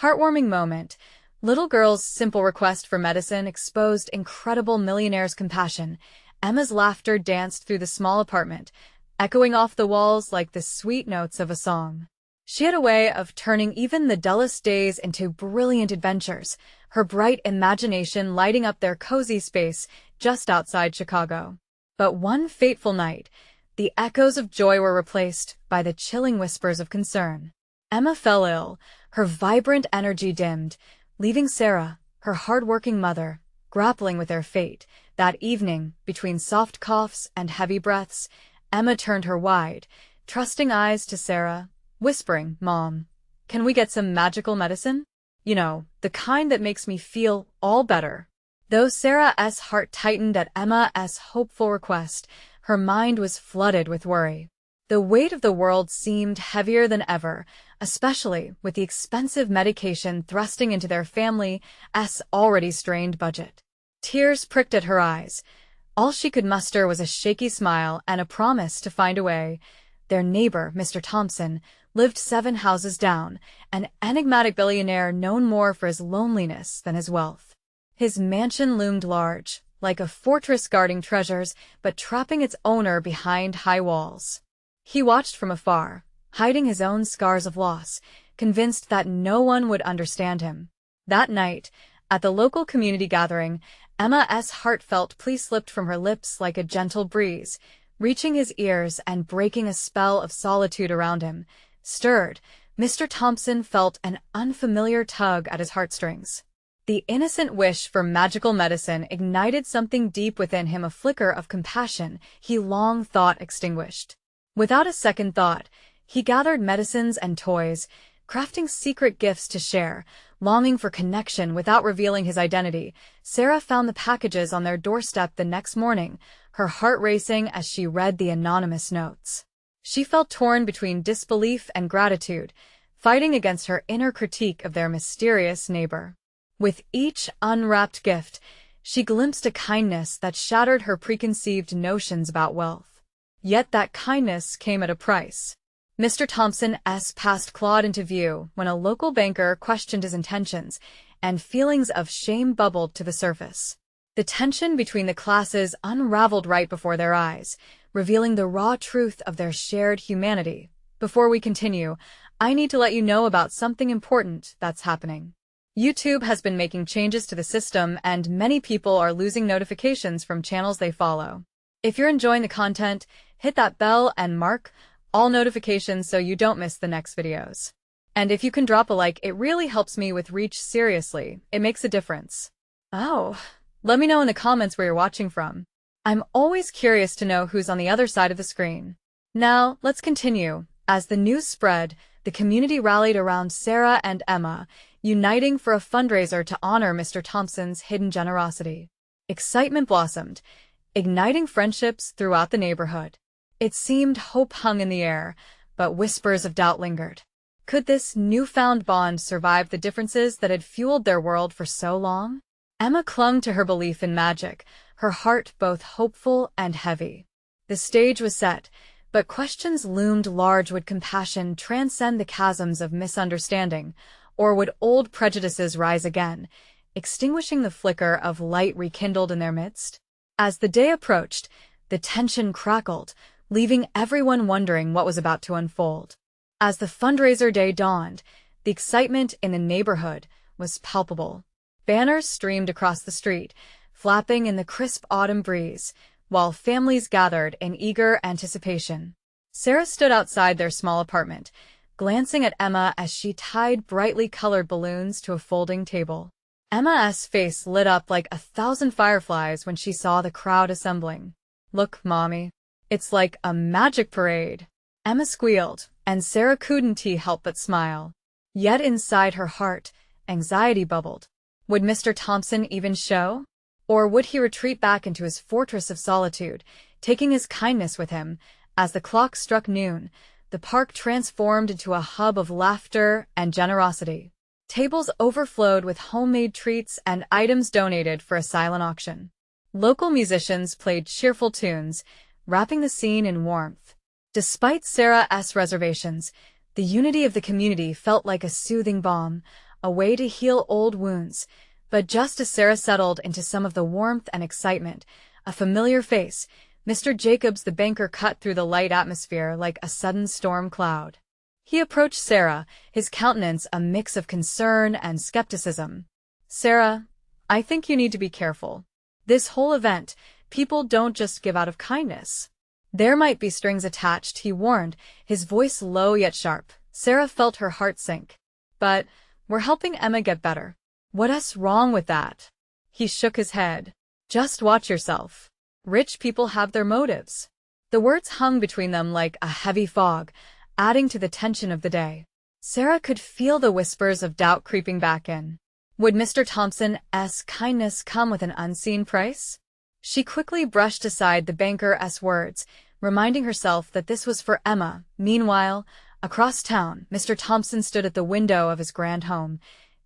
Heartwarming moment. Little girl's simple request for medicine exposed incredible millionaire's compassion. Emma's laughter danced through the small apartment, echoing off the walls like the sweet notes of a song. She had a way of turning even the dullest days into brilliant adventures, her bright imagination lighting up their cozy space just outside Chicago. But one fateful night, the echoes of joy were replaced by the chilling whispers of concern. Emma fell ill, her vibrant energy dimmed, leaving Sarah, her hard-working mother, grappling with their fate. That evening, between soft coughs and heavy breaths, Emma turned her wide, trusting eyes to Sarah, whispering, "Mom, can we get some magical medicine? You know, the kind that makes me feel all better." Though Sarah's heart tightened at Emma's hopeful request, her mind was flooded with worry. The weight of the world seemed heavier than ever, especially with the expensive medication thrusting into their family's already strained budget. Tears pricked at her eyes. All she could muster was a shaky smile and a promise to find a way. Their neighbor, Mr. Thompson, lived 7 houses down, an enigmatic billionaire known more for his loneliness than his wealth. His mansion loomed large, like a fortress guarding treasures, but trapping its owner behind high walls. He watched from afar, hiding his own scars of loss, convinced that no one would understand him. That night, at the local community gathering, Emma's heartfelt plea slipped from her lips like a gentle breeze, reaching his ears and breaking a spell of solitude around him. Stirred, Mr. Thompson felt an unfamiliar tug at his heartstrings. The innocent wish for magical medicine ignited something deep within him, a flicker of compassion he long thought extinguished. Without a second thought, he gathered medicines and toys, crafting secret gifts to share, longing for connection without revealing his identity. Sarah found the packages on their doorstep the next morning, her heart racing as she read the anonymous notes. She felt torn between disbelief and gratitude, fighting against her inner critique of their mysterious neighbor. With each unwrapped gift, she glimpsed a kindness that shattered her preconceived notions about wealth. Yet that kindness came at a price. Mr. Thompson's past clawed into view when a local banker questioned his intentions, and feelings of shame bubbled to the surface. The tension between the classes unraveled right before their eyes, revealing the raw truth of their shared humanity. Before we continue, I need to let you know about something important that's happening. YouTube has been making changes to the system, and many people are losing notifications from channels they follow. If you're enjoying the content, hit that bell and mark all notifications so you don't miss the next videos. And if you can drop a like, it really helps me with reach. Seriously, it makes a difference. Oh, let me know in the comments where you're watching from. I'm always curious to know who's on the other side of the screen. Now, let's continue. As the news spread, the community rallied around Sarah and Emma, uniting for a fundraiser to honor Mr. Thompson's hidden generosity. Excitement blossomed, igniting friendships throughout the neighborhood. It seemed hope hung in the air, but whispers of doubt lingered. Could this newfound bond survive the differences that had fueled their world for so long? Emma clung to her belief in magic, her heart both hopeful and heavy. The stage was set, but questions loomed large. Would compassion transcend the chasms of misunderstanding, or would old prejudices rise again, extinguishing the flicker of light rekindled in their midst? As the day approached, the tension crackled, leaving everyone wondering what was about to unfold. As the fundraiser day dawned, the excitement in the neighborhood was palpable. Banners streamed across the street, flapping in the crisp autumn breeze, while families gathered in eager anticipation. Sarah stood outside their small apartment, glancing at Emma as she tied brightly colored balloons to a folding table. Emma's face lit up like 1,000 fireflies when she saw the crowd assembling. "Look, Mommy, it's like a magic parade," Emma squealed, and Sarah couldn't help but smile. Yet inside her heart, anxiety bubbled. Would Mr. Thompson even show? Or would he retreat back into his fortress of solitude, taking his kindness with him? As the clock struck noon, the park transformed into a hub of laughter and generosity. Tables overflowed with homemade treats and items donated for a silent auction. Local musicians played cheerful tunes, wrapping the scene in warmth. Despite Sarah's reservations, the unity of the community felt like a soothing balm, a way to heal old wounds. But just as Sarah settled into some of the warmth and excitement, a familiar face, Mr. Jacobs the banker, cut through the light atmosphere like a sudden storm cloud. He approached Sarah, his countenance a mix of concern and skepticism. "Sarah, I think you need to be careful. This whole event, people don't just give out of kindness. There might be strings attached," he warned, his voice low yet sharp. Sarah felt her heart sink. "But we're helping Emma get better. What's wrong with that?" He shook his head. "Just watch yourself. Rich people have their motives." The words hung between them like a heavy fog, adding to the tension of the day. Sarah could feel the whispers of doubt creeping back in. Would Mr. Thompson's kindness come with an unseen price? She quickly brushed aside the banker's words, reminding herself that this was for Emma. Meanwhile, across town, Mr. Thompson stood at the window of his grand home,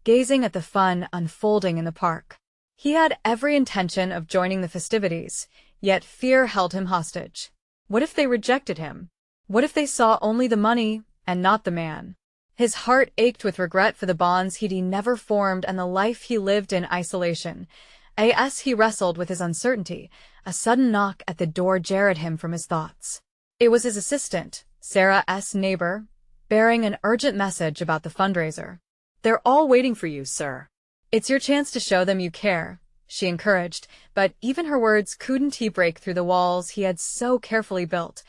gazing at the fun unfolding in the park. He had every intention of joining the festivities, yet fear held him hostage. What if they rejected him? What if they saw only the money and not the man? His heart ached with regret for the bonds he'd never formed and the life he lived in isolation. As he wrestled with his uncertainty, a sudden knock at the door jarred him from his thoughts. It was his assistant, Sarah's neighbor, bearing an urgent message about the fundraiser. "They're all waiting for you, sir. It's your chance to show them you care," she encouraged, but even her words couldn't break through the walls he had so carefully built.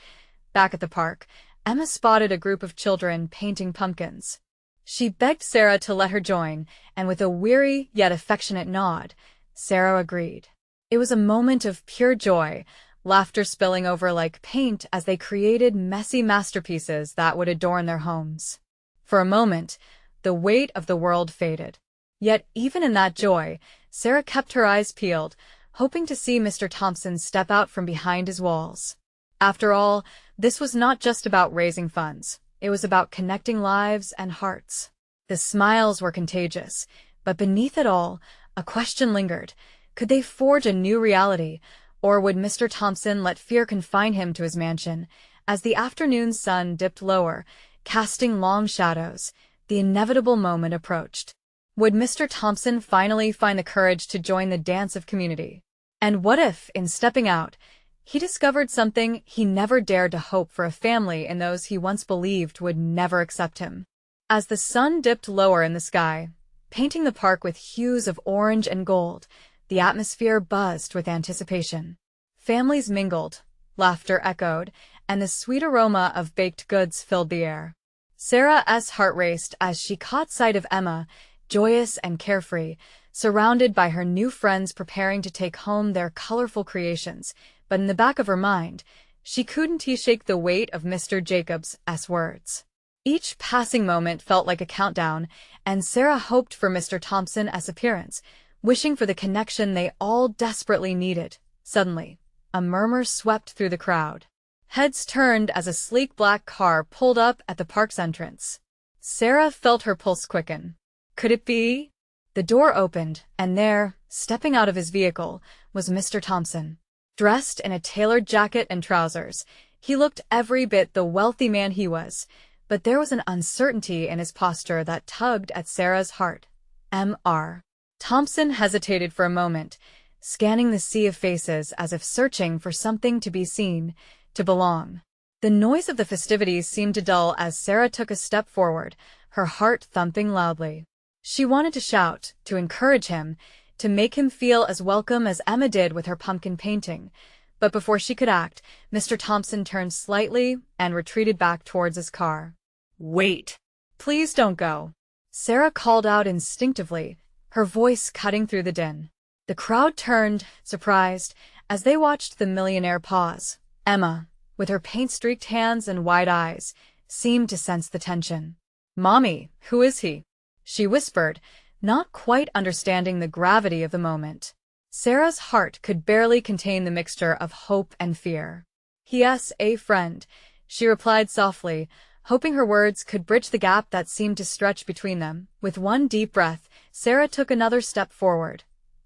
Back at the park, Emma spotted a group of children painting pumpkins. She begged Sarah to let her join, and with a weary yet affectionate nod, Sarah agreed. It was a moment of pure joy, laughter spilling over like paint as they created messy masterpieces that would adorn their homes. For a moment, the weight of the world faded. Yet even in that joy, Sarah kept her eyes peeled, hoping to see Mr. Thompson step out from behind his walls. After all, this was not just about raising funds. It was about connecting lives and hearts. The smiles were contagious, but beneath it all, a question lingered. Could they forge a new reality, or would Mr. Thompson let fear confine him to his mansion? As the afternoon sun dipped lower, casting long shadows, the inevitable moment approached. Would Mr. Thompson finally find the courage to join the dance of community? And what if, in stepping out, he discovered something he never dared to hope for, a family in those he once believed would never accept him? As the sun dipped lower in the sky, painting the park with hues of orange and gold, the atmosphere buzzed with anticipation. Families mingled, laughter echoed, and the sweet aroma of baked goods filled the air. Sarah's heart raced as she caught sight of Emma, joyous and carefree, surrounded by her new friends preparing to take home their colorful creations. But in the back of her mind, she couldn't shake the weight of Mr. Jacobs' words. Each passing moment felt like a countdown, and Sarah hoped for Mr. Thompson's appearance, wishing for the connection they all desperately needed. Suddenly, a murmur swept through the crowd. Heads turned as a sleek black car pulled up at the park's entrance. Sarah felt her pulse quicken. Could it be? The door opened, and there, stepping out of his vehicle, was Mr. Thompson. Dressed in a tailored jacket and trousers, he looked every bit the wealthy man he was, but there was an uncertainty in his posture that tugged at Sarah's heart. Mr. Thompson hesitated for a moment, scanning the sea of faces as if searching for something to be seen, to belong. The noise of the festivities seemed to dull as Sarah took a step forward, her heart thumping loudly. She wanted to shout, to encourage him, to make him feel as welcome as Emma did with her pumpkin painting. But before she could act, Mr. Thompson turned slightly and retreated back towards his car. "Wait! Please don't go!" Sarah called out instinctively, her voice cutting through the din. The crowd turned, surprised, as they watched the millionaire pause. Emma, with her paint-streaked hands and wide eyes, seemed to sense the tension. "Mommy, who is he?" she whispered, not quite understanding the gravity of the moment. Sarah's heart could barely contain the mixture of hope and fear. "He's a friend," she replied softly, hoping her words could bridge the gap that seemed to stretch between them. With one deep breath, Sarah took another step forward,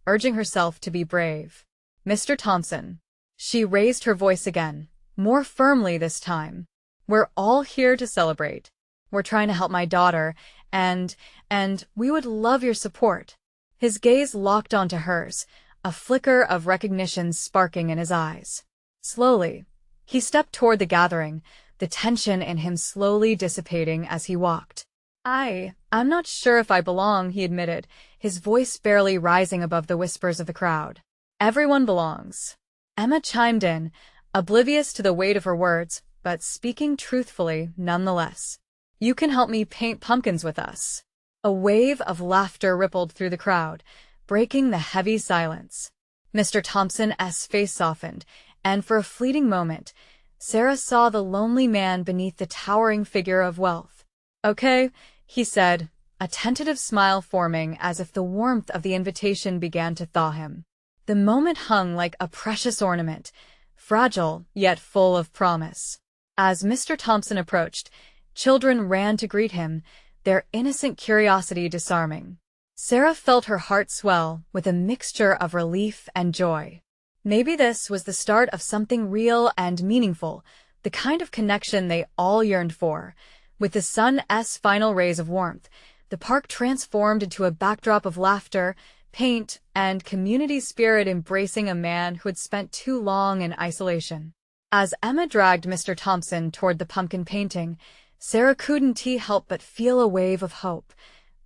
urging herself to be brave. "Mr. Thompson." She raised her voice again, more firmly this time. "We're all here to celebrate. We're trying to help my daughter, and, and we would love your support. His gaze locked onto hers, a flicker of recognition sparking in his eyes. Slowly, he stepped toward the gathering, the tension in him slowly dissipating as he walked. I'm not sure if I belong, he admitted, his voice barely rising above the whispers of the crowd. Everyone belongs. Emma chimed in, oblivious to the weight of her words, but speaking truthfully nonetheless. You can help me paint pumpkins with us. A wave of laughter rippled through the crowd, breaking the heavy silence. Mr. Thompson's face softened, and for a fleeting moment, Sarah saw the lonely man beneath the towering figure of wealth. Okay, he said, a tentative smile forming as if the warmth of the invitation began to thaw him. The moment hung like a precious ornament, fragile yet full of promise. As Mr. Thompson approached, children ran to greet him, their innocent curiosity disarming. Sarah felt her heart swell with a mixture of relief and joy. Maybe this was the start of something real and meaningful, the kind of connection they all yearned for. With the sun's final rays of warmth, the park transformed into a backdrop of laughter, paint, and community spirit embracing a man who had spent too long in isolation. As Emma dragged Mr. Thompson toward the pumpkin painting, Sarah couldn't help but feel a wave of hope.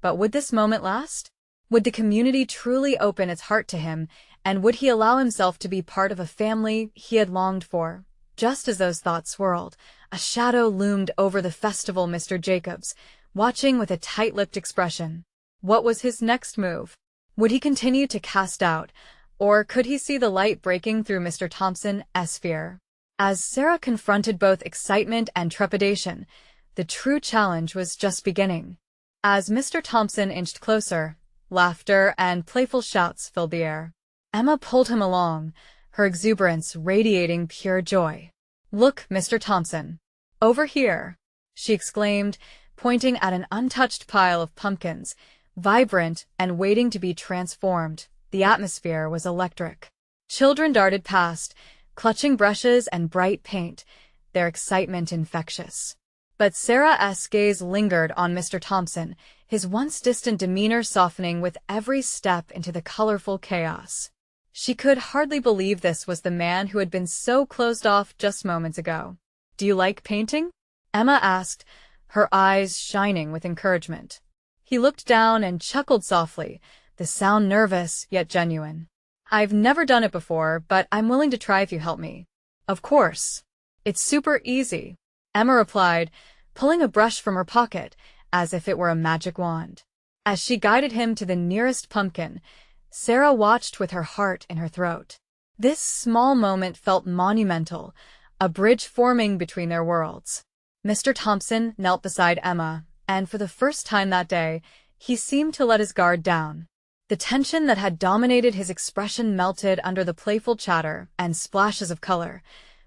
But would this moment last? Would the community truly open its heart to him, and would he allow himself to be part of a family he had longed for? Just as those thoughts swirled, a shadow loomed over the festival. Mr. Jacobs, watching with a tight-lipped expression. What was his next move? Would he continue to cast doubt, or could he see the light breaking through Mr. Thompson's fear? As Sarah confronted both excitement and trepidation, the true challenge was just beginning. As Mr. Thompson inched closer, laughter and playful shouts filled the air. Emma pulled him along, her exuberance radiating pure joy. Look, Mr. Thompson. Over here, she exclaimed, pointing at an untouched pile of pumpkins, vibrant and waiting to be transformed. The atmosphere was electric. Children darted past, clutching brushes and bright paint, their excitement infectious. But Sarah's gaze lingered on Mr. Thompson, his once distant demeanor softening with every step into the colorful chaos. She could hardly believe this was the man who had been so closed off just moments ago. Do you like painting? Emma asked, her eyes shining with encouragement. He looked down and chuckled softly, the sound nervous yet genuine. I've never done it before, but I'm willing to try if you help me. Of course. It's super easy, Emma replied, pulling a brush from her pocket, as if it were a magic wand. As she guided him to the nearest pumpkin, Sarah watched with her heart in her throat. This small moment felt monumental, a bridge forming between their worlds. Mr. Thompson knelt beside Emma, and for the first time that day, he seemed to let his guard down. The tension that had dominated his expression melted under the playful chatter and splashes of color,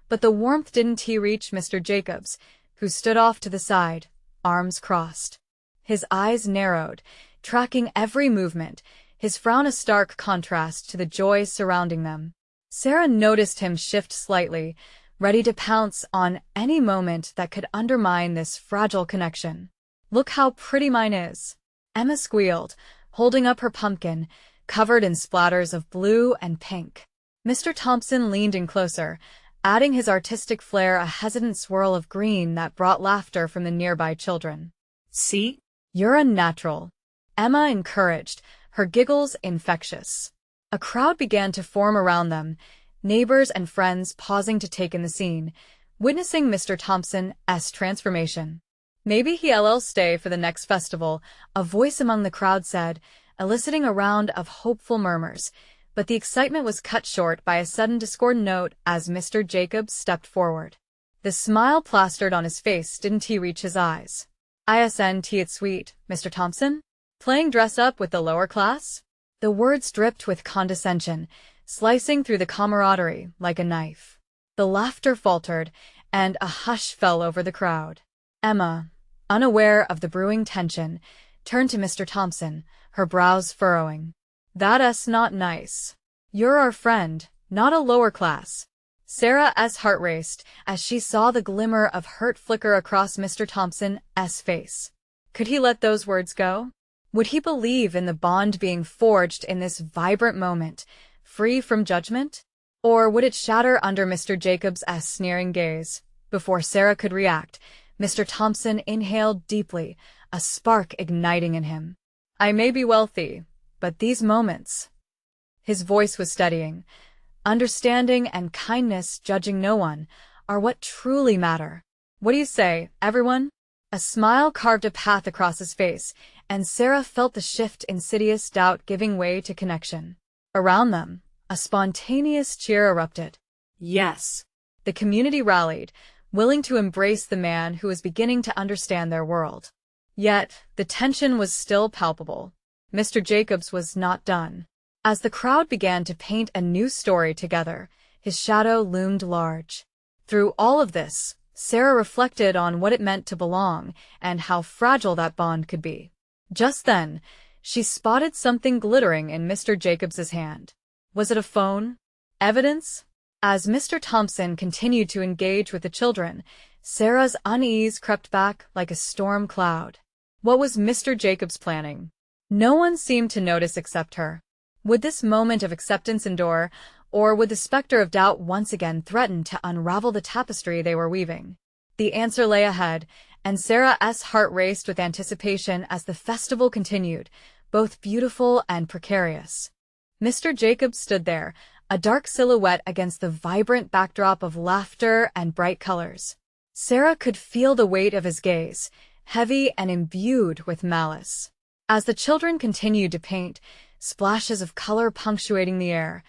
but the warmth didn't reach Mr. Jacobs, who stood off to the side, arms crossed. His eyes narrowed, tracking every movement, his frown a stark contrast to the joy surrounding them. Sarah noticed him shift slightly, ready to pounce on any moment that could undermine this fragile connection. Look how pretty mine is, Emma squealed, holding up her pumpkin, covered in splatters of blue and pink. Mr. Thompson leaned in closer, adding his artistic flair a hesitant swirl of green that brought laughter from the nearby children. See? You're a natural, Emma encouraged, her giggles infectious. A crowd began to form around them, neighbors and friends pausing to take in the scene, witnessing Mr. Thompson's transformation. Maybe he'll stay for the next festival, a voice among the crowd said, eliciting a round of hopeful murmurs, but the excitement was cut short by a sudden discordant note as Mr. Jacobs stepped forward. The smile plastered on his face didn't reach his eyes. Isn't it sweet, Mr. Thompson? Playing dress-up with the lower class? The words dripped with condescension, slicing through the camaraderie like a knife. The laughter faltered, and a hush fell over the crowd. Emma, unaware of the brewing tension, turned to Mr. Thompson, her brows furrowing. That's not nice. You're our friend, not a lower class. Sarah's heart raced as she saw the glimmer of hurt flicker across Mr. Thompson's face. Could he let those words go? Would he believe in the bond being forged in this vibrant moment, free from judgment? Or would it shatter under Mr. Jacobs' sneering gaze? Before Sarah could react, Mr. Thompson inhaled deeply, a spark igniting in him. I may be wealthy, but these moments... His voice was steadying. Understanding and kindness, judging no one, are what truly matter. What do you say, everyone? A smile carved a path across his face, and Sarah felt the shift insidious doubt giving way to connection. Around them, a spontaneous cheer erupted. Yes. The community rallied, willing to embrace the man who was beginning to understand their world. Yet, the tension was still palpable. Mr. Jacobs was not done. As the crowd began to paint a new story together, his shadow loomed large. Through all of this, Sarah reflected on what it meant to belong and how fragile that bond could be. Just then, she spotted something glittering in Mr. Jacobs's hand. Was it a phone? Evidence? As Mr. Thompson continued to engage with the children, Sarah's unease crept back like a storm cloud. What was Mr. Jacobs planning? No one seemed to notice except her. Would this moment of acceptance endure, or would the specter of doubt once again threaten to unravel the tapestry they were weaving? The answer lay ahead, and Sarah's heart raced with anticipation as the festival continued, both beautiful and precarious. Mr. Jacobs stood there, a dark silhouette against the vibrant backdrop of laughter and bright colors. Sarah could feel the weight of his gaze, heavy and imbued with malice. As the children continued to paint, splashes of color punctuating the air,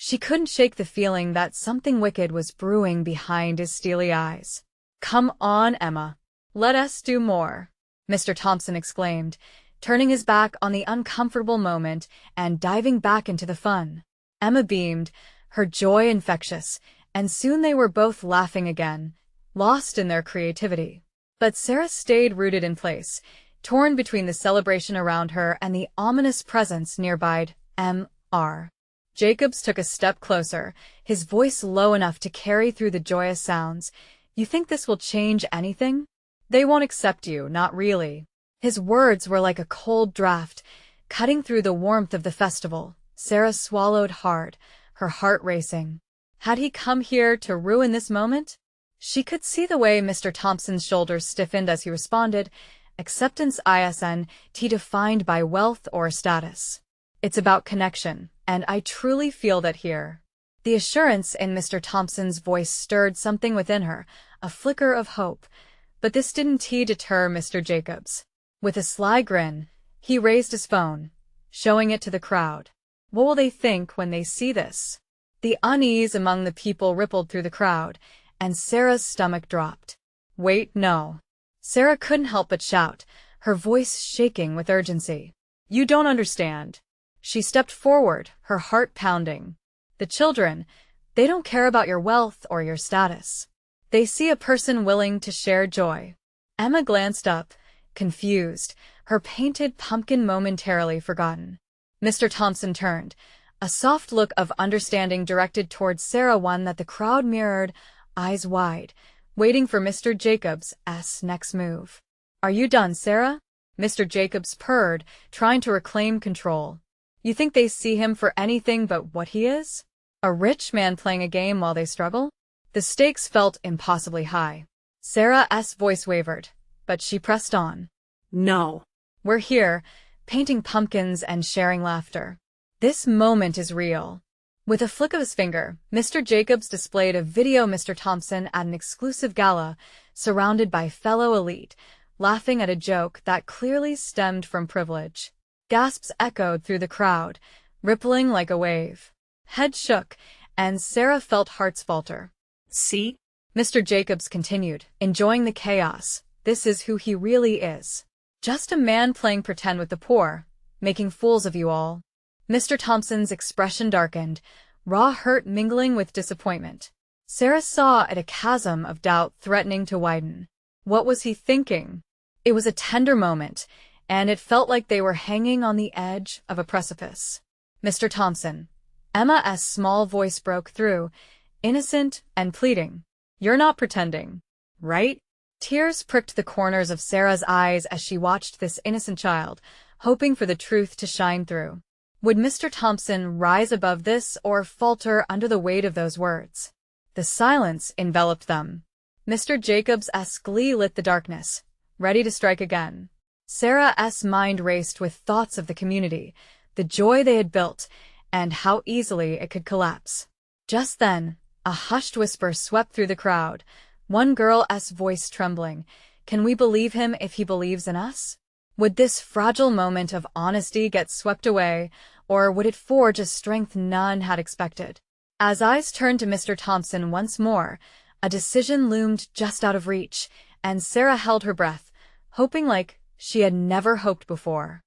she couldn't shake the feeling that something wicked was brewing behind his steely eyes. Come on, Emma. Let us do more, Mr. Thompson exclaimed, turning his back on the uncomfortable moment and diving back into the fun. Emma beamed, her joy infectious, and soon they were both laughing again, lost in their creativity. But Sarah stayed rooted in place, torn between the celebration around her and the ominous presence nearby. Mr. Jacobs took a step closer, his voice low enough to carry through the joyous sounds. You think this will change anything? They won't accept you, not really. His words were like a cold draft, cutting through the warmth of the festival. Sarah swallowed hard, her heart racing. Had he come here to ruin this moment? She could see the way Mr. Thompson's shoulders stiffened as he responded. Acceptance isn't defined by wealth or status. It's about connection, and I truly feel that here. The assurance in Mr. Thompson's voice stirred something within her, a flicker of hope. But this didn't deter Mr. Jacobs. With a sly grin, he raised his phone, showing it to the crowd. What will they think when they see this? The unease among the people rippled through the crowd, and Sarah's stomach dropped. Wait, no. Sarah couldn't help but shout, her voice shaking with urgency. You don't understand. She stepped forward, her heart pounding. The children, they don't care about your wealth or your status. They see a person willing to share joy. Emma glanced up, confused, her painted pumpkin momentarily forgotten. Mr. Thompson turned, a soft look of understanding directed towards Sarah, one that the crowd mirrored, eyes wide, waiting for Mr. Jacobs' next move. Are you done, Sarah? Mr. Jacobs purred, trying to reclaim control. You think they see him for anything but what he is? A rich man playing a game while they struggle? The stakes felt impossibly high. Sarah's voice wavered, but she pressed on. No. We're here, painting pumpkins and sharing laughter. This moment is real. With a flick of his finger, Mr. Jacobs displayed a video of Mr. Thompson at an exclusive gala, surrounded by fellow elite, laughing at a joke that clearly stemmed from privilege. Gasps echoed through the crowd, rippling like a wave. Heads shook, and Sarah felt hearts falter. See? Mr. Jacobs continued, enjoying the chaos. This is who he really is. Just a man playing pretend with the poor, making fools of you all. Mr. Thompson's expression darkened, raw hurt mingling with disappointment. Sarah saw at a chasm of doubt threatening to widen. What was he thinking? It was a tender moment, and it felt like they were hanging on the edge of a precipice. Mr. Thompson. Emma's small voice broke through, innocent and pleading. You're not pretending, right? Tears pricked the corners of Sarah's eyes as she watched this innocent child, hoping for the truth to shine through. Would Mr. Thompson rise above this or falter under the weight of those words? The silence enveloped them. Mr. Jacobs' glee lit the darkness, ready to strike again. Sarah's mind raced with thoughts of the community, the joy they had built, and how easily it could collapse. Just then, a hushed whisper swept through the crowd, one girl's voice trembling. "Can we believe him if he believes in us?" Would this fragile moment of honesty get swept away, or would it forge a strength none had expected? As eyes turned to Mr. Thompson once more, a decision loomed just out of reach, and Sarah held her breath, hoping like she had never hoped before.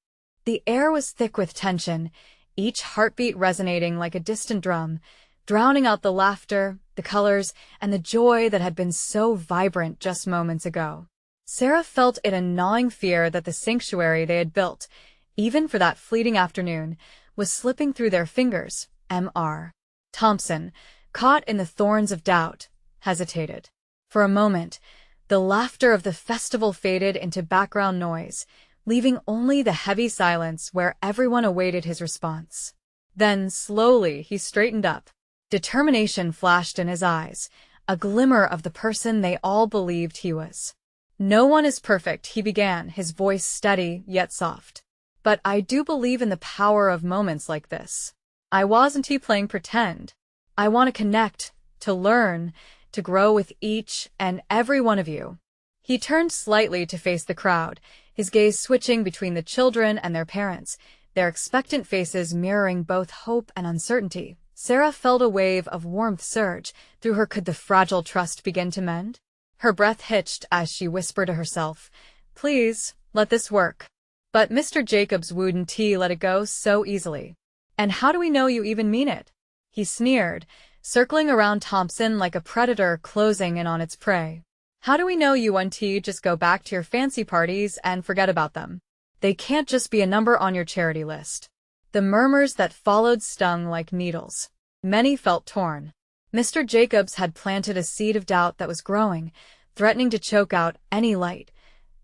The air was thick with tension, each heartbeat resonating like a distant drum, drowning out the laughter, the colors, and the joy that had been so vibrant just moments ago. Sarah felt it a gnawing fear that the sanctuary they had built, even for that fleeting afternoon, was slipping through their fingers. Mr. Thompson, caught in the thorns of doubt, hesitated. For a moment, the laughter of the festival faded into background noise, leaving only the heavy silence where everyone awaited his response. Then, slowly, he straightened up. Determination flashed in his eyes, a glimmer of the person they all believed he was. "No one is perfect," he began, his voice steady yet soft. "But I do believe in the power of moments like this. I wasn't playing pretend. I want to connect, to learn, to grow with each and every one of you." He turned slightly to face the crowd, his gaze switching between the children and their parents, their expectant faces mirroring both hope and uncertainty. Sarah felt a wave of warmth surge through her. Could the fragile trust begin to mend? Her breath hitched as she whispered to herself, "Please, let this work." But Mr. Jacobs wouldn't let it go so easily. "And how do we know you even mean it?" he sneered, circling around Thompson like a predator closing in on its prey. "How do we know you won't just go back to your fancy parties and forget about them? They can't just be a number on your charity list." The murmurs that followed stung like needles. Many felt torn. Mr. Jacobs had planted a seed of doubt that was growing, threatening to choke out any light.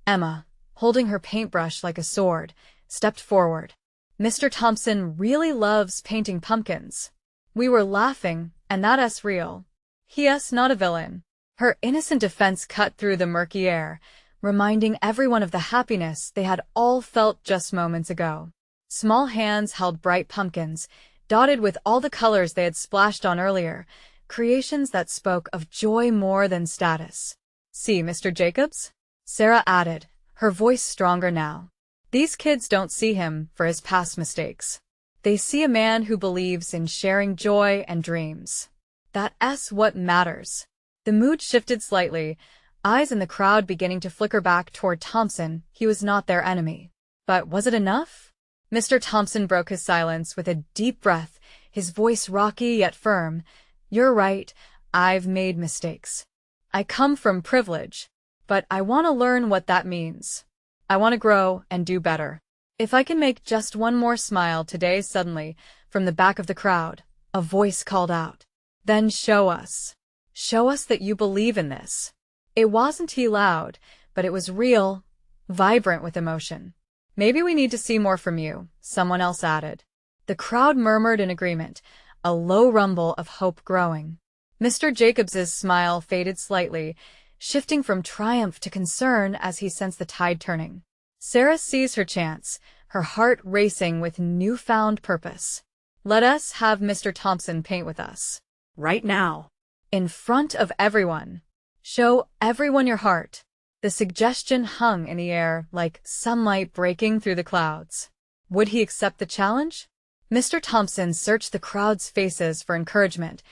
Emma, holding her paintbrush like a sword, stepped forward. "Mr. Thompson really loves painting pumpkins. We were laughing, and that's real. He's not a villain." Her innocent defense cut through the murky air, reminding everyone of the happiness they had all felt just moments ago. Small hands held bright pumpkins, dotted with all the colors they had splashed on earlier, creations that spoke of joy more than status. "See, Mr. Jacobs?" Sarah added, her voice stronger now. "These kids don't see him for his past mistakes. They see a man who believes in sharing joy and dreams. That's what matters." The mood shifted slightly, eyes in the crowd beginning to flicker back toward Thompson. He was not their enemy. But was it enough? Mr. Thompson broke his silence with a deep breath, his voice rocky yet firm. "You're right, I've made mistakes. I come from privilege, but I want to learn what that means. I want to grow and do better. If I can make just one more smile today." Suddenly, from the back of the crowd, a voice called out, "Then show us. Show us that you believe in this." It wasn't loud, but it was real, vibrant with emotion. "Maybe we need to see more from you," someone else added. The crowd murmured in agreement, a low rumble of hope growing. Mr. Jacobs's smile faded slightly, shifting from triumph to concern as he sensed the tide turning. Sarah seized her chance, her heart racing with newfound purpose. "Let us have Mr. Thompson paint with us. Right now." In front of everyone. Show everyone your heart. The suggestion hung in the air like sunlight breaking through the clouds. Would he accept the challenge? Mr. Thompson searched the crowd's faces for encouragement,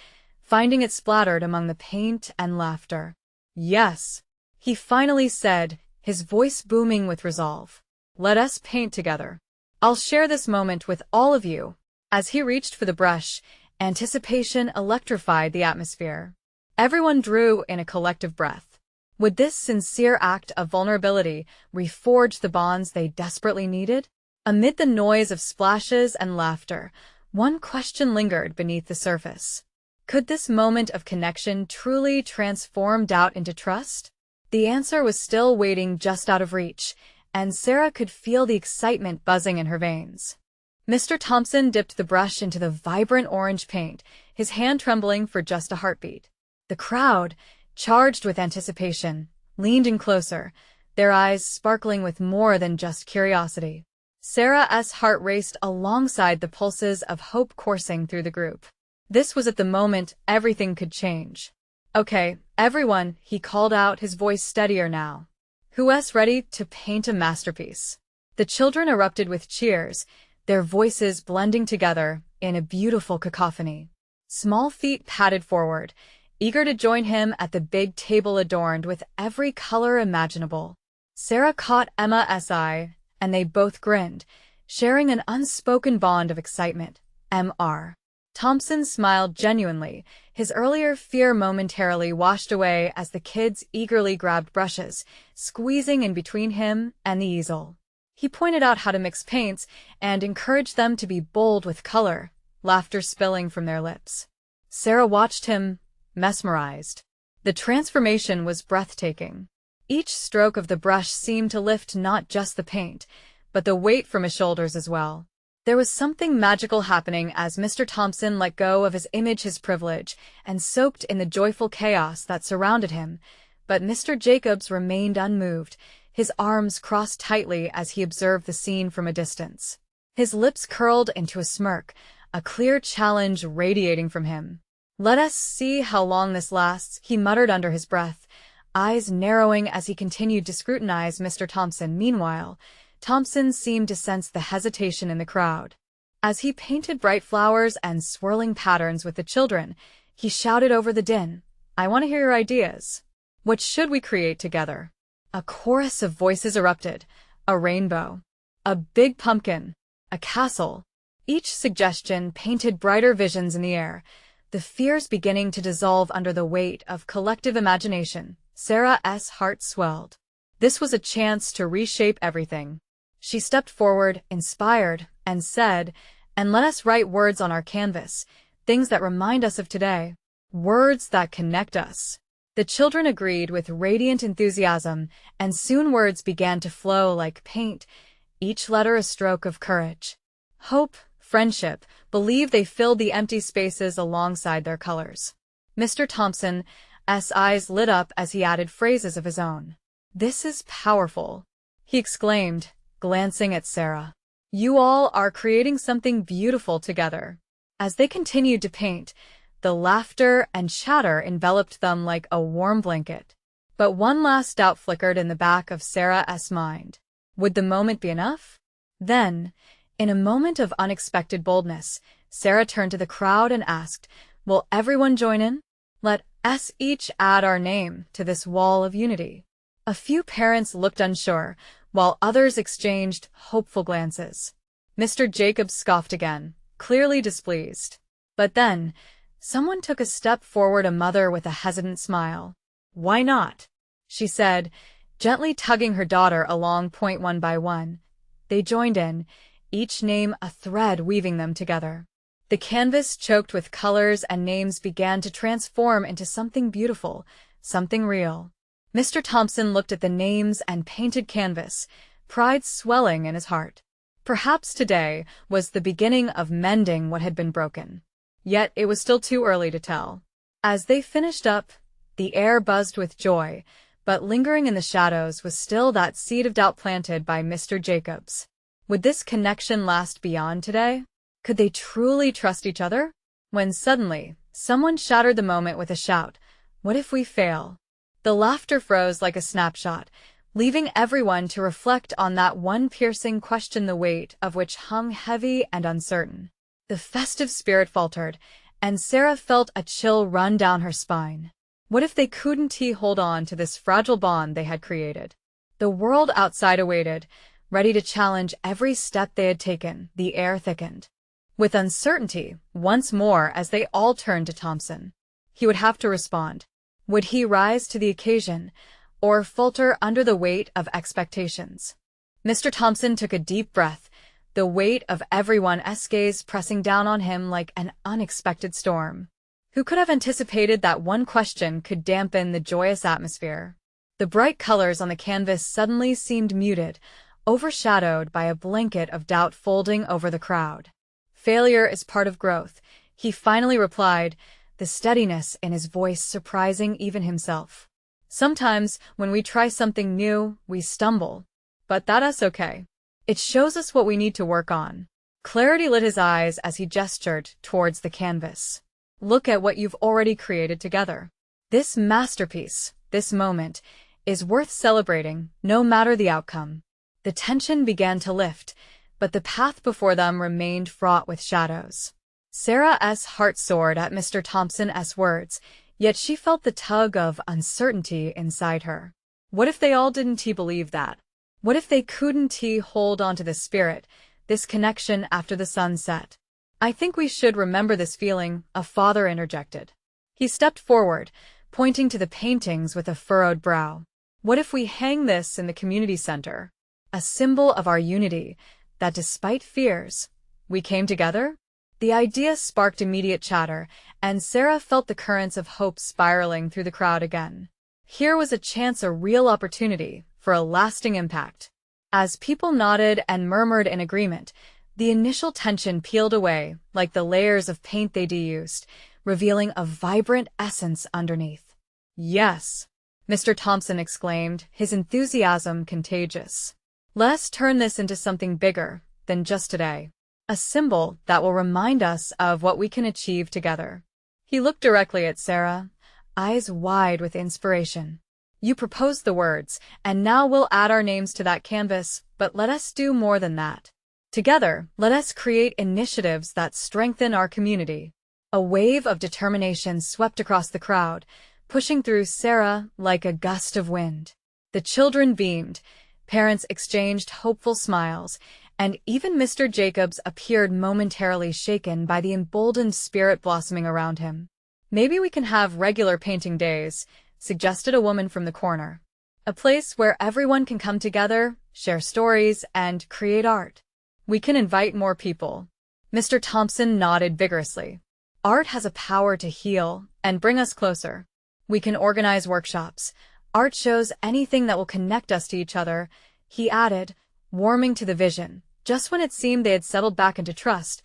finding it splattered among the paint and laughter. "Yes," he finally said, his voice booming with resolve. "Let us paint together. I'll share this moment with all of you." As he reached for the brush, anticipation electrified the atmosphere. Everyone drew in a collective breath. Would this sincere act of vulnerability reforge the bonds they desperately needed? Amid the noise of splashes and laughter, one question lingered beneath the surface. Could this moment of connection truly transform doubt into trust? The answer was still waiting just out of reach, and Sarah could feel the excitement buzzing in her veins. Mr. Thompson dipped the brush into the vibrant orange paint, his hand trembling for just a heartbeat. The crowd, charged with anticipation, leaned in closer, their eyes sparkling with more than just curiosity. Sarah's heart raced alongside the pulses of hope coursing through the group. This was at the moment everything could change. "Okay, everyone," he called out, his voice steadier now. "Who's ready to paint a masterpiece?" The children erupted with cheers, their voices blending together in a beautiful cacophony. Small feet padded forward, eager to join him at the big table adorned with every color imaginable. Sarah caught Emma's eye, and they both grinned, sharing an unspoken bond of excitement. Mr. Thompson smiled genuinely, his earlier fear momentarily washed away as the kids eagerly grabbed brushes, squeezing in between him and the easel. He pointed out how to mix paints and encouraged them to be bold with color, laughter spilling from their lips. Sarah watched him, mesmerized. The transformation was breathtaking. Each stroke of the brush seemed to lift not just the paint, but the weight from his shoulders as well. There was something magical happening as Mr. Thompson let go of his image, his privilege, and soaked in the joyful chaos that surrounded him. But Mr. Jacobs remained unmoved, his arms crossed tightly as he observed the scene from a distance. His lips curled into a smirk, a clear challenge radiating from him. "Let us see how long this lasts," he muttered under his breath, eyes narrowing as he continued to scrutinize Mr. Thompson. Meanwhile, Thompson seemed to sense the hesitation in the crowd. As he painted bright flowers and swirling patterns with the children, he shouted over the din, "I want to hear your ideas. What should we create together?" A chorus of voices erupted. A rainbow, a big pumpkin, a castle. Each suggestion painted brighter visions in the air, the fears beginning to dissolve under the weight of collective imagination. Sarah's heart swelled. This was a chance to reshape everything. She stepped forward, inspired, and said, "And let us write words on our canvas, things that remind us of today, words that connect us." The children agreed with radiant enthusiasm, and soon words began to flow like paint, each letter a stroke of courage. Hope, friendship, believe they filled the empty spaces alongside their colors. Mr. Thompson's eyes lit up as he added phrases of his own. "This is powerful," he exclaimed, glancing at Sarah. "You all are creating something beautiful together." As they continued to paint, the laughter and chatter enveloped them like a warm blanket. But one last doubt flickered in the back of Sarah's mind. Would the moment be enough? Then, in a moment of unexpected boldness, Sarah turned to the crowd and asked, "Will everyone join in? Let us each add our name to this wall of unity." A few parents looked unsure, while others exchanged hopeful glances. Mr. Jacobs scoffed again, clearly displeased. But then, someone took a step forward, a mother with a hesitant smile. "Why not?" she said, gently tugging her daughter along. One by one, they joined in, each name a thread weaving them together. The canvas, choked with colors and names, began to transform into something beautiful, something real. Mr. Thompson looked at the names and painted canvas, pride swelling in his heart. Perhaps today was the beginning of mending what had been broken. Yet it was still too early to tell. As they finished up, the air buzzed with joy, but lingering in the shadows was still that seed of doubt planted by Mr. Jacobs. Would this connection last beyond today? Could they truly trust each other? When suddenly, someone shattered the moment with a shout, "What if we fail?" The laughter froze like a snapshot, leaving everyone to reflect on that one piercing question, the weight of which hung heavy and uncertain. The festive spirit faltered, and Sarah felt a chill run down her spine. What if they couldn't hold on to this fragile bond they had created? The world outside awaited, ready to challenge every step they had taken. The air thickened with uncertainty once more as they all turned to Thompson. He would have to respond. Would he rise to the occasion, or falter under the weight of expectations? Mr. Thompson took a deep breath, the weight of everyone's gaze pressing down on him like an unexpected storm. Who could have anticipated that one question could dampen the joyous atmosphere? The bright colors on the canvas suddenly seemed muted, overshadowed by a blanket of doubt folding over the crowd. Failure is part of growth, he finally replied, the steadiness in his voice surprising even himself. Sometimes, when we try something new, we stumble. But that's okay. It shows us what we need to work on. Clarity lit his eyes as he gestured towards the canvas. Look at what you've already created together. This masterpiece, this moment, is worth celebrating, no matter the outcome. The tension began to lift, but the path before them remained fraught with shadows. Sarah's heart soared at Mr. Thompson's words, yet she felt the tug of uncertainty inside her. What if they all didn't believe that? What if they couldn't hold on to the spirit, this connection after the sun set? I think we should remember this feeling, a father interjected. He stepped forward, pointing to the paintings with a furrowed brow. What if we hang this in the community center? A symbol of our unity, that despite fears, we came together? The idea sparked immediate chatter, and Sarah felt the currents of hope spiraling through the crowd again. Here was a chance, a real opportunity, for a lasting impact. As people nodded and murmured in agreement, the initial tension peeled away like the layers of paint they'd used, revealing a vibrant essence underneath. Yes, Mr. Thompson exclaimed, his enthusiasm contagious. Let's turn this into something bigger than just today. A symbol that will remind us of what we can achieve together. He looked directly at Sarah, eyes wide with inspiration. You proposed the words, and now we'll add our names to that canvas, but let us do more than that. Together, let us create initiatives that strengthen our community. A wave of determination swept across the crowd, pushing through Sarah like a gust of wind. The children beamed, parents exchanged hopeful smiles, and even Mr. Jacobs appeared momentarily shaken by the emboldened spirit blossoming around him. Maybe we can have regular painting days, suggested a woman from the corner. A place where everyone can come together, share stories, and create art. We can invite more people. Mr. Thompson nodded vigorously. Art has a power to heal and bring us closer. We can organize workshops, art shows, anything that will connect us to each other, he added, warming to the vision. Just when it seemed they had settled back into trust,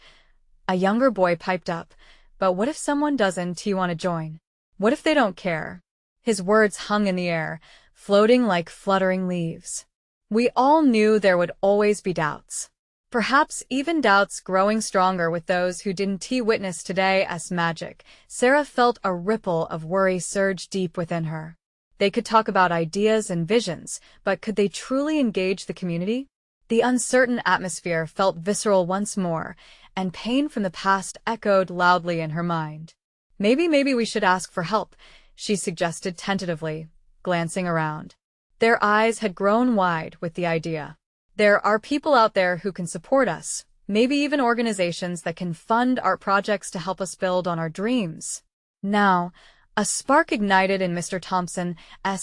a younger boy piped up. But what if someone doesn't want to join? What if they don't care? His words hung in the air, floating like fluttering leaves. We all knew there would always be doubts. Perhaps even doubts growing stronger with those who didn't witness today's magic. Sarah felt a ripple of worry surge deep within her. They could talk about ideas and visions, but could they truly engage the community? The uncertain atmosphere felt visceral once more, and pain from the past echoed loudly in her mind. Maybe we should ask for help, she suggested tentatively, glancing around. Their eyes had grown wide with the idea. There are people out there who can support us, maybe even organizations that can fund art projects to help us build on our dreams. Now, a spark ignited in Mr. Thompson's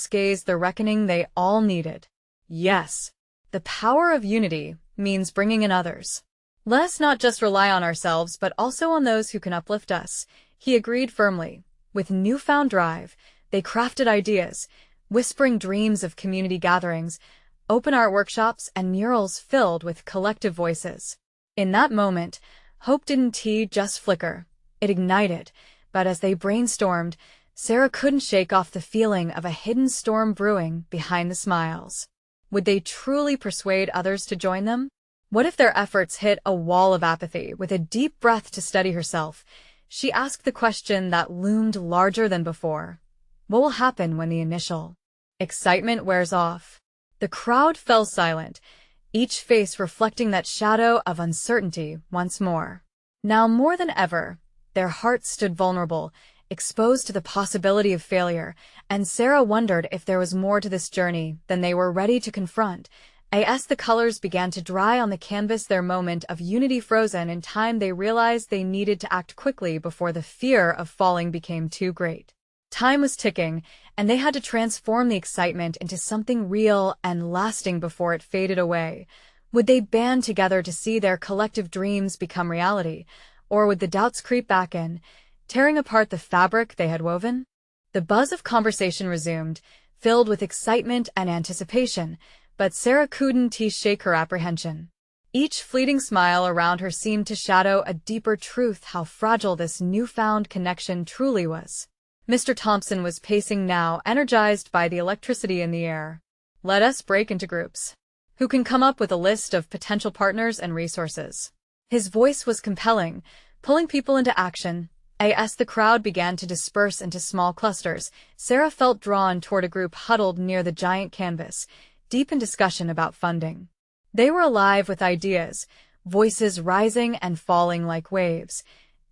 gaze, the reckoning they all needed. Yes, the power of unity means bringing in others. Let's not just rely on ourselves but also on those who can uplift us, he agreed firmly. With newfound drive, they crafted ideas, whispering dreams of community gatherings, open art workshops, and murals filled with collective voices. In that moment, hope didn't just flicker, it ignited, but as they brainstormed, Sarah couldn't shake off the feeling of a hidden storm brewing behind the smiles. Would they truly persuade others to join them? What if their efforts hit a wall of apathy? With a deep breath to steady herself, she asked the question that loomed larger than before. What will happen when the initial excitement wears off? The crowd fell silent, each face reflecting that shadow of uncertainty once more. Now more than ever, their hearts stood vulnerable, exposed to the possibility of failure, and Sarah wondered if there was more to this journey than they were ready to confront. As the colors began to dry on the canvas, their moment of unity frozen in time, they realized they needed to act quickly before the fear of falling became too great. Time was ticking, and they had to transform the excitement into something real and lasting before it faded away. Would they band together to see their collective dreams become reality, or would the doubts creep back in, tearing apart the fabric they had woven? The buzz of conversation resumed, filled with excitement and anticipation, but Sarah couldn't shake her apprehension. Each fleeting smile around her seemed to shadow a deeper truth how fragile this newfound connection truly was. Mr. Thompson was pacing now, energized by the electricity in the air. Let us break into groups. Who can come up with a list of potential partners and resources? His voice was compelling, pulling people into action. As the crowd began to disperse into small clusters, Sarah felt drawn toward a group huddled near the giant canvas, deep in discussion about funding. They were alive with ideas, voices rising and falling like waves,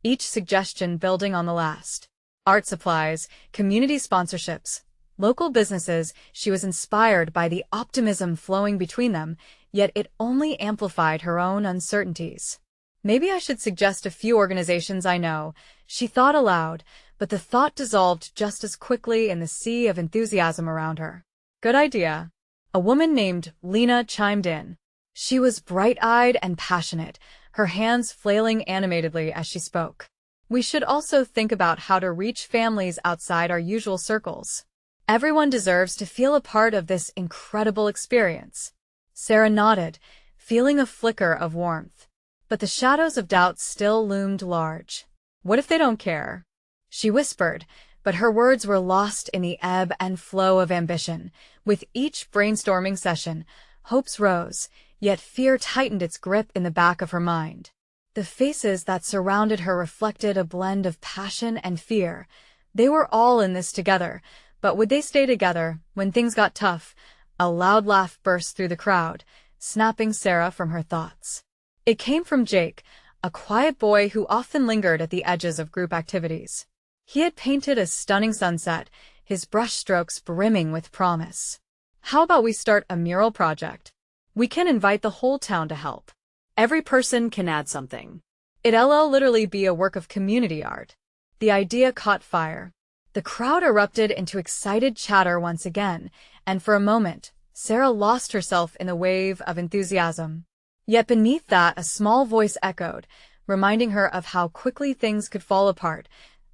each suggestion building on the last. Art supplies, community sponsorships, local businesses. She was inspired by the optimism flowing between them, yet it only amplified her own uncertainties. Maybe I should suggest a few organizations I know, she thought aloud, but the thought dissolved just as quickly in the sea of enthusiasm around her. Good idea. A woman named Lena chimed in. She was bright-eyed and passionate, her hands flailing animatedly as she spoke. We should also think about how to reach families outside our usual circles. Everyone deserves to feel a part of this incredible experience. Sarah nodded, feeling a flicker of warmth. But the shadows of doubt still loomed large. What if they don't care? She whispered, but her words were lost in the ebb and flow of ambition. With each brainstorming session, hopes rose, yet fear tightened its grip in the back of her mind. The faces that surrounded her reflected a blend of passion and fear. They were all in this together, but would they stay together when things got tough? A loud laugh burst through the crowd, snapping Sarah from her thoughts. It came from Jake, a quiet boy who often lingered at the edges of group activities. He had painted a stunning sunset, his brushstrokes brimming with promise. How about we start a mural project? We can invite the whole town to help. Every person can add something. It'll literally be a work of community art. The idea caught fire. The crowd erupted into excited chatter once again, and for a moment, Sarah lost herself in the wave of enthusiasm. Yet beneath that, a small voice echoed, reminding her of how quickly things could fall apart.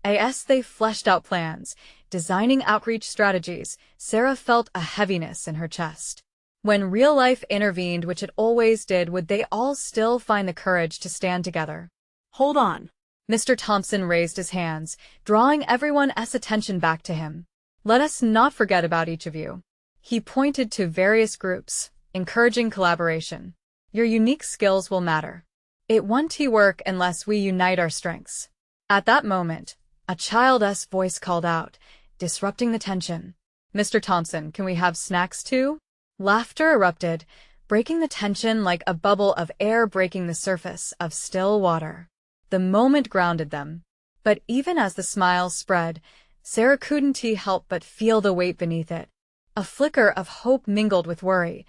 As they fleshed out plans, designing outreach strategies, Sarah felt a heaviness in her chest. When real life intervened, which it always did, would they all still find the courage to stand together? Hold on. Mr. Thompson raised his hands, drawing everyone's attention back to him. Let us not forget about each of you. He pointed to various groups, encouraging collaboration. Your unique skills will matter. It won't work unless we unite our strengths. At that moment, a child's voice called out, disrupting the tension. Mr. Thompson, can we have snacks too? Laughter erupted, breaking the tension like a bubble of air breaking the surface of still water. The moment grounded them. But even as the smiles spread, Sarah couldn't help but feel the weight beneath it. A flicker of hope mingled with worry,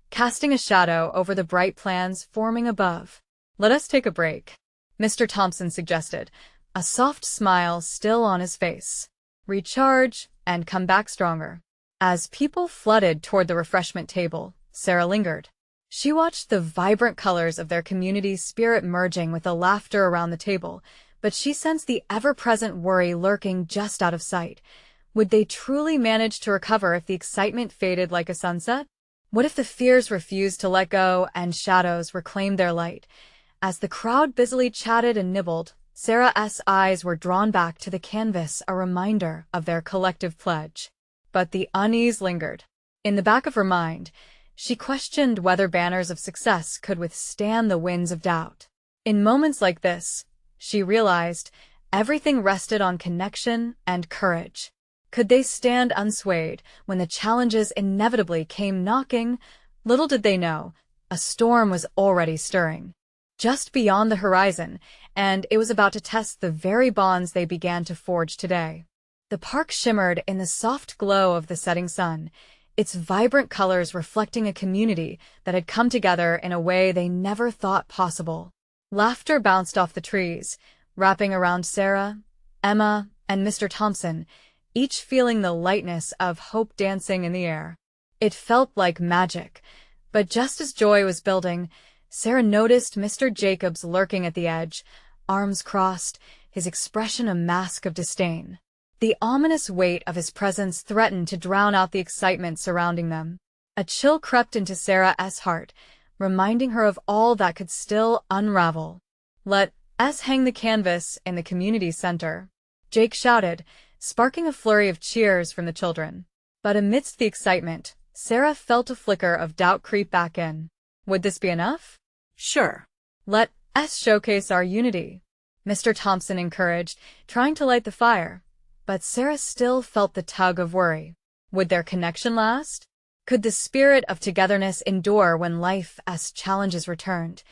casting a shadow over the bright plans forming above. Let us take a break, Mr. Thompson suggested, a soft smile still on his face. Recharge and come back stronger. As people flooded toward the refreshment table, Sarah lingered. She watched the vibrant colors of their community's spirit merging with the laughter around the table, but she sensed the ever-present worry lurking just out of sight. Would they truly manage to recover if the excitement faded like a sunset? What if the fears refused to let go and shadows reclaimed their light? As the crowd busily chatted and nibbled, Sarah's eyes were drawn back to the canvas, a reminder of their collective pledge. But the unease lingered. In the back of her mind, she questioned whether banners of success could withstand the winds of doubt. In moments like this, she realized, everything rested on connection and courage. Could they stand unswayed when the challenges inevitably came knocking? Little did they know, a storm was already stirring just beyond the horizon, and it was about to test the very bonds they began to forge today. The park shimmered in the soft glow of the setting sun, its vibrant colors reflecting a community that had come together in a way they never thought possible. Laughter bounced off the trees, wrapping around Sarah, Emma, and Mr. Thompson, each feeling the lightness of hope dancing in the air. It felt like magic, but just as joy was building, Sarah noticed Mr. Jacobs lurking at the edge, arms crossed, his expression a mask of disdain. The ominous weight of his presence threatened to drown out the excitement surrounding them. A chill crept into Sarah's heart, reminding her of all that could still unravel. "Let us hang the canvas in the community center," Jake shouted, sparking a flurry of cheers from the children. But amidst the excitement, Sarah felt a flicker of doubt creep back in. Would this be enough? Sure. "Let us showcase our unity," Mr. Thompson encouraged, trying to light the fire. But Sarah still felt the tug of worry. Would their connection last? Could the spirit of togetherness endure when life's challenges returned?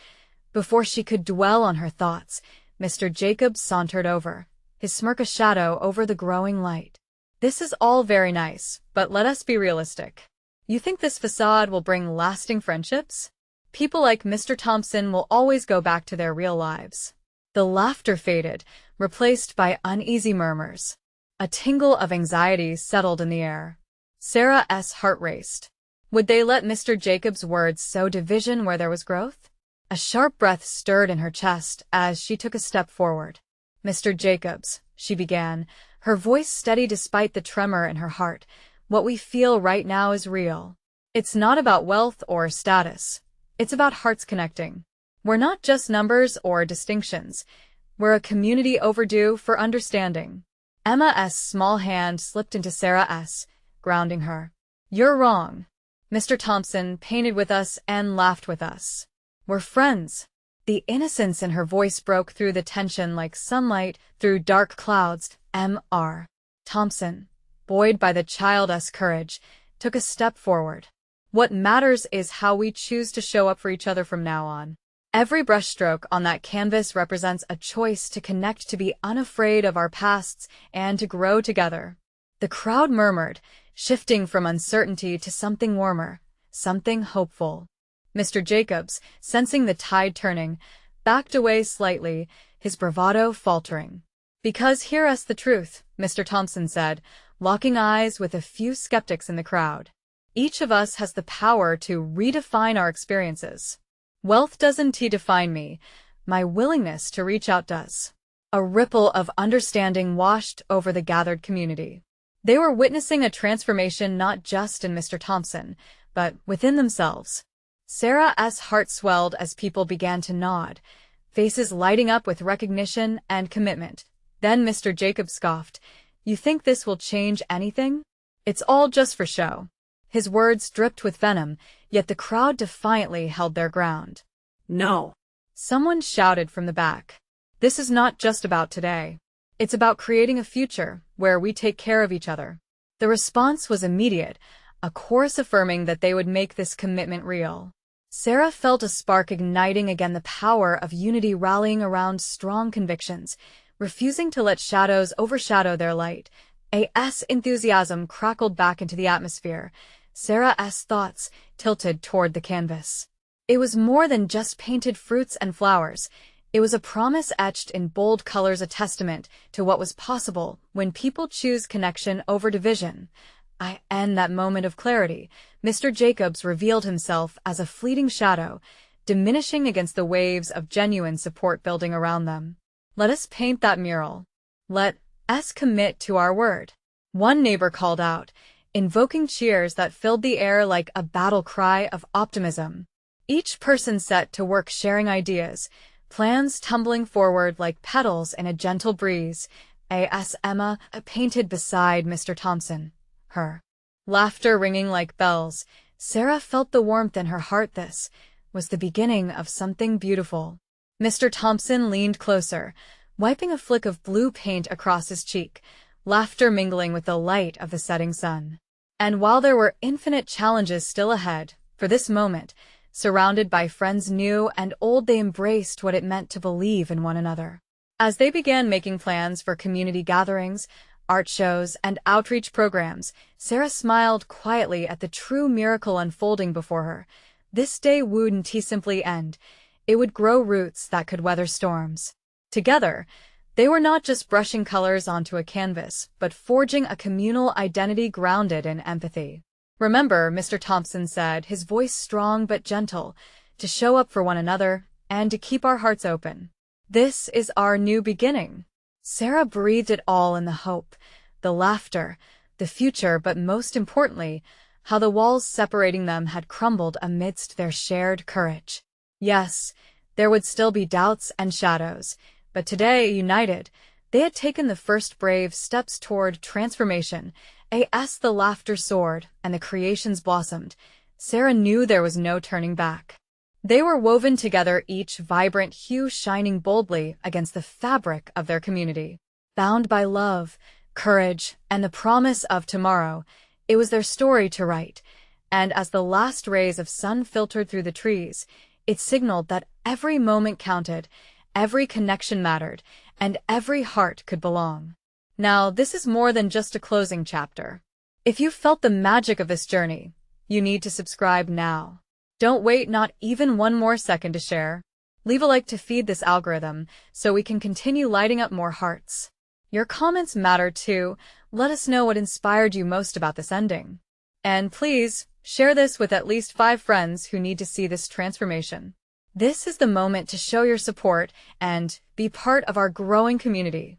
Before she could dwell on her thoughts, Mr. Jacobs sauntered over, his smirk a shadow over the growing light. "This is all very nice, but let us be realistic. You think this facade will bring lasting friendships? People like Mr. Thompson will always go back to their real lives." The laughter faded, replaced by uneasy murmurs. A tingle of anxiety settled in the air. Sarah's heart raced. Would they let Mr. Jacobs' words sow division where there was growth? A sharp breath stirred in her chest as she took a step forward. "Mr. Jacobs," she began, her voice steady despite the tremor in her heart, "what we feel right now is real. It's not about wealth or status. It's about hearts connecting. We're not just numbers or distinctions. We're a community overdue for understanding." Emma's small hand slipped into Sarah's, grounding her. "You're wrong. Mr. Thompson painted with us and laughed with us. We're friends." The innocence in her voice broke through the tension like sunlight through dark clouds. Mr. Thompson, buoyed by the child's courage, took a step forward. "What matters is how we choose to show up for each other from now on. Every brushstroke on that canvas represents a choice to connect, to be unafraid of our pasts, and to grow together." The crowd murmured, shifting from uncertainty to something warmer, something hopeful. Mr. Jacobs, sensing the tide turning, backed away slightly, his bravado faltering. "Because here's the truth," Mr. Thompson said, locking eyes with a few skeptics in the crowd. "Each of us has the power to redefine our experiences. Wealth doesn't define me. My willingness to reach out does." A ripple of understanding washed over the gathered community. They were witnessing a transformation not just in Mr. Thompson, but within themselves. Sarah's heart swelled as people began to nod, faces lighting up with recognition and commitment. Then Mr. Jacobs scoffed, "You think this will change anything? It's all just for show." His words dripped with venom, yet the crowd defiantly held their ground. No. Someone shouted from the back. "This is not just about today. It's about creating a future where we take care of each other." The response was immediate, a chorus affirming that they would make this commitment real. Sarah felt a spark igniting again, the power of unity rallying around strong convictions, refusing to let shadows overshadow their light. As enthusiasm crackled back into the atmosphere, Sarah's thoughts tilted toward the canvas. It was more than just painted fruits and flowers. It was a promise etched in bold colors, a testament to what was possible when people choose connection over division. In that moment of clarity, Mr. Jacobs revealed himself as a fleeting shadow, diminishing against the waves of genuine support building around them. "Let us paint that mural. Let us commit to our word," one neighbor called out, invoking cheers that filled the air like a battle cry of optimism. Each person set to work sharing ideas, plans tumbling forward like petals in a gentle breeze. As Emma painted beside Mr. Thompson, her laughter ringing like bells, Sarah felt the warmth in her heart. This was the beginning of something beautiful. Mr. Thompson leaned closer, wiping a flick of blue paint across his cheek, laughter mingling with the light of the setting sun. And while there were infinite challenges still ahead, for this moment, surrounded by friends new and old, they embraced what it meant to believe in one another. As they began making plans for community gatherings, art shows, and outreach programs, Sarah smiled quietly at the true miracle unfolding before her. This day wouldn't simply end. It would grow roots that could weather storms. Together, they were not just brushing colors onto a canvas, but forging a communal identity grounded in empathy. "Remember," Mr. Thompson said, his voice strong but gentle, "to show up for one another and to keep our hearts open. This is our new beginning." Sarah breathed it all in, the hope, the laughter, the future, but most importantly, how the walls separating them had crumbled amidst their shared courage. Yes, there would still be doubts and shadows, but today, united, they had taken the first brave steps toward transformation. As the laughter soared and the creations blossomed, Sarah knew there was no turning back. They were woven together, each vibrant hue shining boldly against the fabric of their community. Bound by love, courage, and the promise of tomorrow, it was their story to write, and as the last rays of sun filtered through the trees, it signaled that every moment counted, every connection mattered, and every heart could belong. Now, this is more than just a closing chapter. If you felt the magic of this journey, you need to subscribe now. Don't wait not even one more second to share. Leave a like to feed this algorithm so we can continue lighting up more hearts. Your comments matter too. Let us know what inspired you most about this ending. And please, share this with at least 5 friends who need to see this transformation. This is the moment to show your support and be part of our growing community.